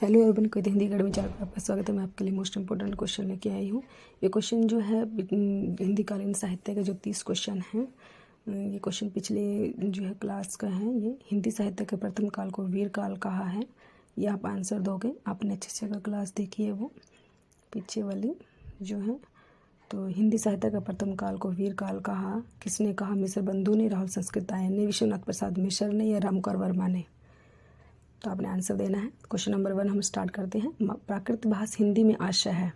Hello everyone, कविता Hindi academy channel पर आपका स्वागत है। मैं आपके लिए मोस्ट इंपॉर्टेंट क्वेश्चन लेके आई हूँ। ये क्वेश्चन जो है हिंदी कालीन साहित्य का जो 30 क्वेश्चन है, ये क्वेश्चन पिछले जो है क्लास का है। ये हिंदी साहित्य के प्रथम काल को वीर काल कहा है। ये आप आंसर दोगे। आपने अच्छे से अगर क्लास देखी है वो पीछे वाली जो है, तो हिंदी साहित्य का प्रथम काल को वीर काल कहा। किसने कहा? मिश्र बंधु ने, राहुल संस्कृत आयन ने, विश्वनाथ प्रसाद मिश्र ने या रामकर वर्मा ने? तो आपने आंसर देना है। क्वेश्चन नंबर 1 हम स्टार्ट करते हैं। प्राकृत भाषा हिंदी में आशय है,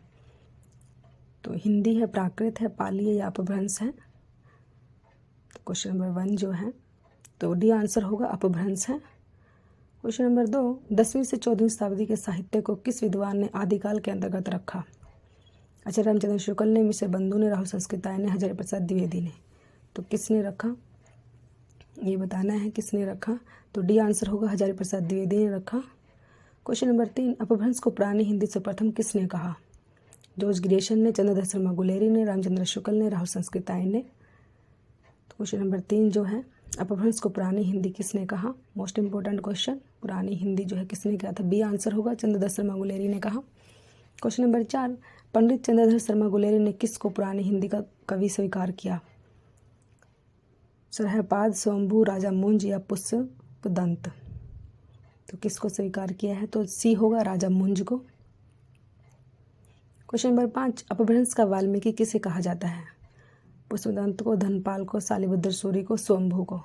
तो हिंदी है, प्राकृत है, पाली है या अपभ्रंश है? तो क्वेश्चन नंबर 1 जो है तो डी आंसर होगा, अपभ्रंश है। क्वेश्चन नंबर 2, 10वीं से 14वीं शताब्दी के साहित्य को किस विद्वान ने आदिकाल के अंतर्गत रखा? आचार्य रामचंद्र शुक्ल ने, मिश्र बंधु ने, राहुल संस्कृत आयन ने, हजारी प्रसाद द्विवेदी ने? तो किसने रखा ये बताना है, किसने रखा? तो डी आंसर होगा, हजारी प्रसाद द्विवेदी ने रखा। क्वेश्चन नंबर 3, अपभ्रंश को पुरानी हिंदी से प्रथम किसने कहा? जॉर्ज ग्रियर्सन ने, चंद्रधर शर्मा गुलेरी ने, रामचंद्र शुक्ल ने, राहुल संस्कृत आयन ने? तो क्वेश्चन नंबर 3 जो है, अपभ्रंश को पुरानी हिंदी किसने कहा? मोस्ट इंपॉर्टेंट क्वेश्चन, पुरानी हिंदी जो है किसने कहा था? बी आंसर होगा, चंद्रधर शर्मा गुलेरी ने कहा। क्वेश्चन नंबर 4, पंडित चंद्रधर शर्मा गुलेरी ने किसको पुरानी हिंदी का कवि स्वीकार किया? सरहपाद, स्वयंभू, राजा मुंज या पुष्पदंत? तो किसको स्वीकार किया है? तो सी होगा, राजा मुंज को। क्वेश्चन नंबर 5, अपभ्रंश का वाल्मीकि किसे कहा जाता है? पुष्पदंत को, धनपाल को, शालिभद्र सूरी को, स्वयंभू को?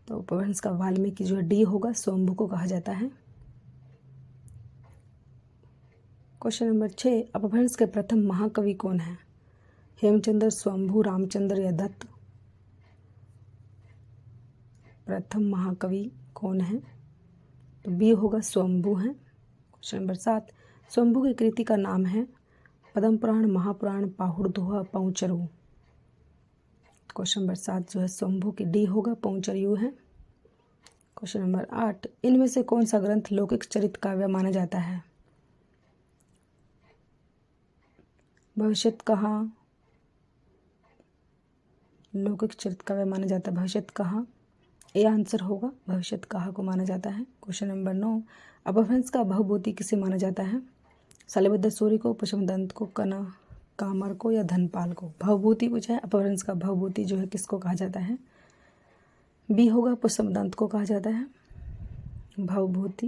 तो अपभ्रंश का वाल्मीकि जो है डी होगा, स्वयंभू को कहा जाता है। क्वेश्चन नंबर 6, अपभ्रंश के प्रथम महाकवि कौन है? हेमचंद्र, स्वयंभू, रामचंद्र या दत्त? प्रथम महाकवि कौन है? तो बी होगा, स्वयंभू है। क्वेश्चन नंबर 7, स्वयंभू की कृति का नाम है पद्म पुराण, महापुराण, पाहुड़ दोहा, पहुचरु? क्वेश्चन नंबर 7 जो है स्वयंभू की डी होगा, पहुचरयु है। क्वेश्चन नंबर 8, इनमें से कौन सा ग्रंथ लौकिक चरित काव्य माना जाता है? भविष्यत कहा लौकिक चरित काव्य माना जाता है, भविष्यत कहा ए आंसर होगा, भविष्यत कहा को माना जाता है। क्वेश्चन नंबर 9, अपभ्रंश का भवभूति किसे माना जाता है? शालिभद्र सूरी को, पुष्पदंत को, कामर को या धनपाल को? भवभूति पूछा है, अपभ्रंश का भवभूति जो है किसको कहा जाता है? बी होगा, पुष्पदंत को कहा जाता है भवभूति।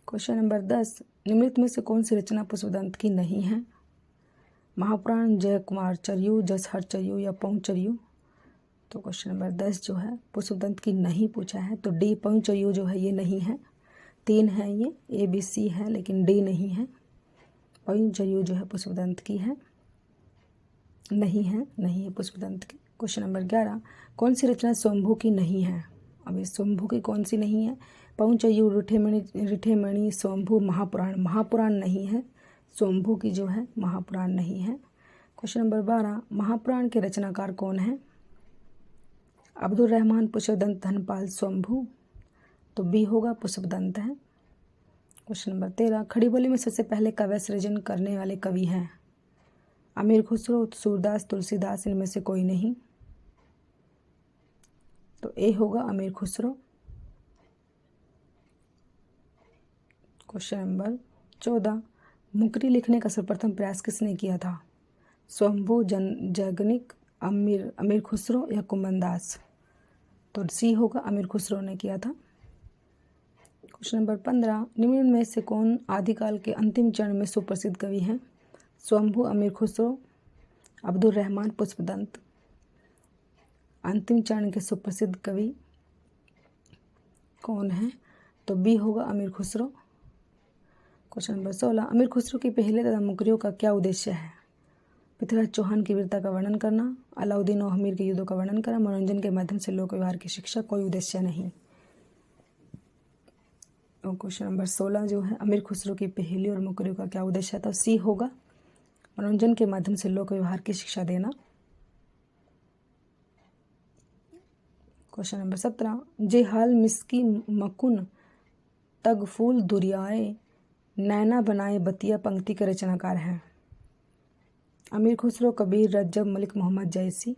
क्वेश्चन नंबर 10, निम्नलिखित में से कौन सी रचना पुष्पदंत की नहीं है? महापुराण, जय कुमार चर्यु, जसहर चर्यु या पहुचर्यु? तो क्वेश्चन नंबर 10 जो है पुष्पदंत की नहीं पूछा है, तो डी पहुचर्यु जो है ये नहीं है। 3 है ये, ए बी सी है लेकिन डी नहीं है। पहुचर्यु जो है पुष्पदंत की है, नहीं है पुष्पदंत की। क्वेश्चन नंबर 11, कौन सी रचना स्वयंभू की नहीं है? अभी स्वयंभू की कौन सी नहीं है? पहुचर्यु, रिठेमणि, स्वयंभू, महापुराण नहीं है, स्वयंभू की जो है महापुराण नहीं है। क्वेश्चन नंबर 12, महापुराण के रचनाकार कौन है? अब्दुल रहमान, पुष्पदंत, धनपाल, स्वयंभू? तो बी होगा, पुष्पदंत है। क्वेश्चन नंबर 13, खड़ी बोली में सबसे पहले काव्य सृजन करने वाले कवि हैं? अमीर खुसरो, सूरदास, तुलसीदास, इनमें से कोई नहीं? तो ए होगा, अमीर खुसरो। क्वेश्चन नंबर 14, मुकरी लिखने का सर्वप्रथम प्रयास किसने किया था? स्वयंभू, जैगनिक, अमीर खुसरो या कुमनदास? तो सी होगा, अमीर खुसरो ने किया था। क्वेश्चन नंबर 15, निम्न में से कौन आदिकाल के अंतिम चरण में सुप्रसिद्ध कवि हैं? स्वयंभू, अमीर खुसरो, अब्दुल रहमान, पुष्पदंत? अंतिम चरण के सुप्रसिद्ध कवि कौन है? तो बी होगा, अमीर खुसरो। क्वेश्चन नंबर 16, अमीर खुसरो की पहले तथा मुकरियों का क्या उद्देश्य है? पृथ्वीराज चौहान की वीरता का वर्णन करना, अलाउद्दीन और हमीर के युद्धों का वर्णन करना, मनोरंजन के माध्यम से लोक व्यवहार की शिक्षा, कोई उद्देश्य नहीं। और क्वेश्चन नंबर 16 जो है, अमीर खुसरो की पहेली और मुकरियों का क्या उद्देश्य था? सी होगा, मनोरंजन के माध्यम से लोक व्यवहार की शिक्षा देना। क्वेश्चन नंबर 17, जे हाल मिस्की मकुन तग फूल दुरियाए नैना बनाए बतिया पंक्ति के रचनाकार हैं? अमीर खुसरो, कबीर, रज्जब, मलिक मोहम्मद जैसी?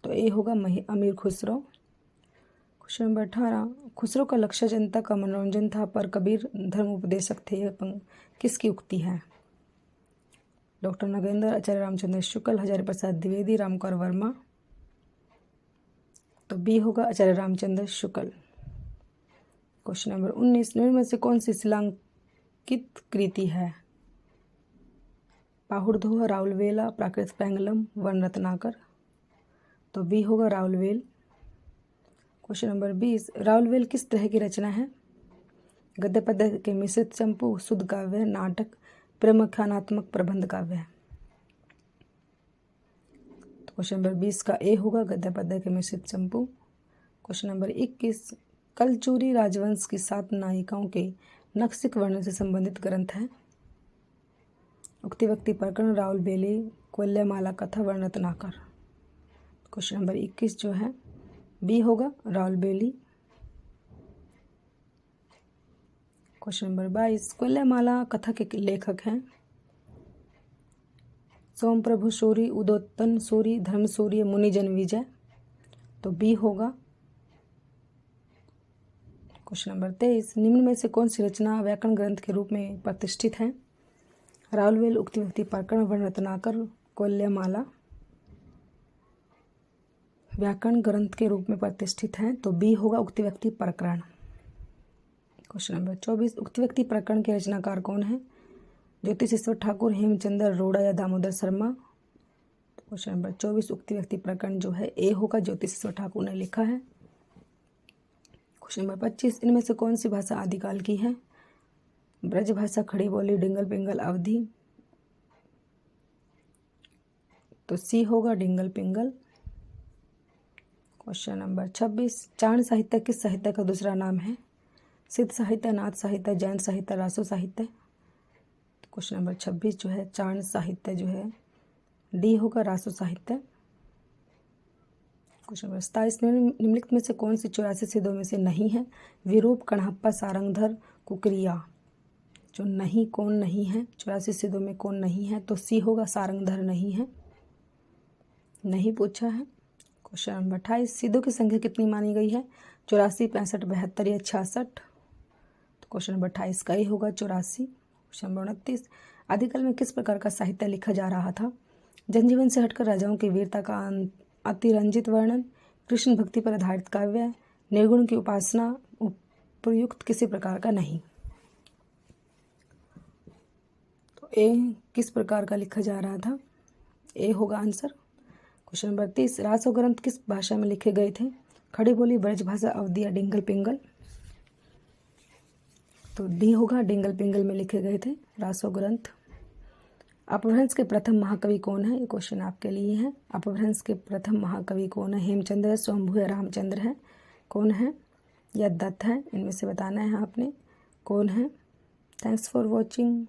तो ए होगा, अमीर खुसरो। क्वेश्चन नंबर 18, खुसरो का लक्ष्य जनता का मनोरंजन था पर कबीर धर्म उपदेशक थे, यह किसकी उक्ति है? डॉक्टर नगेंद्र, आचार्य रामचंद्र शुक्ल, हजारी प्रसाद द्विवेदी, रामकुमार वर्मा। तो बी होगा आचार्य रामचंद्र शुक्ल। क्वेश्चन नंबर 19, निम्न में से कौन सी शिलांकित कृति है? पाहुड़दोहा, राउलवेला, प्राकृत पैंगलम, वर्ण रत्नाकर। तो बी होगा राउलवेल। क्वेश्चन नंबर 20, राउलवेल किस तरह की रचना है? गद्य पद्य के मिश्रित चंपू, शुद्ध काव्य, नाटक, प्रेमाख्यानात्मक, प्रबंध काव्य। तो क्वेश्चन नंबर 20 का ए होगा गद्य पद्य के मिश्रित चंपू। क्वेश्चन नंबर 21, कलचूरी राजवंश की 7 नायिकाओं के नक्सिक वर्णन से संबंधित ग्रंथ है? उक्ति व्यक्ति प्रकरण, राउलवेली, कोल्यमाला कथा, वर्ण रत्नाकर। क्वेश्चन नंबर 21 जो है बी होगा राउलवेली। क्वेश्चन नंबर 22, कोल्यमाला कथा के लेखक हैं? सोमप्रभु सूरी, उदोत्तन सूरी, धर्म सूरी, मुनिजन विजय। तो बी होगा। क्वेश्चन नंबर 23, निम्न में से कौन सी रचना व्याकरण ग्रंथ के रूप में प्रतिष्ठित है? राउलवेल, उक्ति व्यक्ति प्रकरण, वर्ण रत्नाकर, कोल्यमाला व्याकरण ग्रंथ के रूप में प्रतिष्ठित है। तो बी होगा उक्ति व्यक्ति प्रकरण। क्वेश्चन नंबर 24, उक्ति व्यक्ति प्रकरण के रचनाकार कौन है? ज्योतिषेश्वर ठाकुर, हेमचंद्र अरोड़ा या दामोदर शर्मा। क्वेश्चन नंबर 24 उक्ति व्यक्ति प्रकरण जो है ए होगा, ज्योतिषेश्वर ठाकुर ने लिखा है। क्वेश्चन नंबर 25, इनमें से कौन सी भाषा आदिकाल की है? ब्रज भाषा, खड़ी बोली, डिंगल पिंगल, अवधी। तो सी होगा डिंगल पिंगल। क्वेश्चन नंबर 26, चाण साहित्य किस साहित्य का दूसरा नाम है? सिद्ध साहित्य, नाथ साहित्य, जैन साहित्य, रासो साहित्य। क्वेश्चन नंबर 26 जो है चाण साहित्य जो है डी होगा, रासो साहित्य। क्वेश्चन नंबर 27, निम्नलिखित में से कौन सी 84 सिद्धों में से नहीं है? विरूप, कणहप्पा, सारंगधर, कुकरिया। जो नहीं कौन नहीं है 84 सिद्धों में कौन नहीं है? तो सी होगा, सारंगधर नहीं है, नहीं पूछा है। क्वेश्चन नंबर 28, सिद्धों की संख्या कितनी मानी गई है? 84, 65, 72 या 66। तो क्वेश्चन नंबर 28 का ही होगा 84। क्वेश्चन नंबर 29, आदिकाल में किस प्रकार का साहित्य लिखा जा रहा था? जनजीवन से हटकर राजाओं की वीरता का अतिरंजित वर्णन, कृष्ण भक्ति पर आधारित काव्य, निर्गुण की उपासना, उपयुक्त किसी प्रकार का नहीं। तो ए किस प्रकार का लिखा जा रहा था? ए होगा आंसर। क्वेश्चन नंबर 30, रासो ग्रंथ किस भाषा में लिखे गए थे? खड़ी बोली, ब्रज भाषा, अवधी या डिंगल पिंगल। तो डी होगा, डिंगल पिंगल में लिखे गए थे रासो ग्रंथ। अपभ्रंश के प्रथम महाकवि कौन है? ये क्वेश्चन आपके लिए है। अपभ्रंश के प्रथम महाकवि कौन है? हेमचंद्र, स्वयंभू या रामचंद्र है? कौन है या दत्त है? इनमें से बताना है आपने कौन है। Thanks for watching.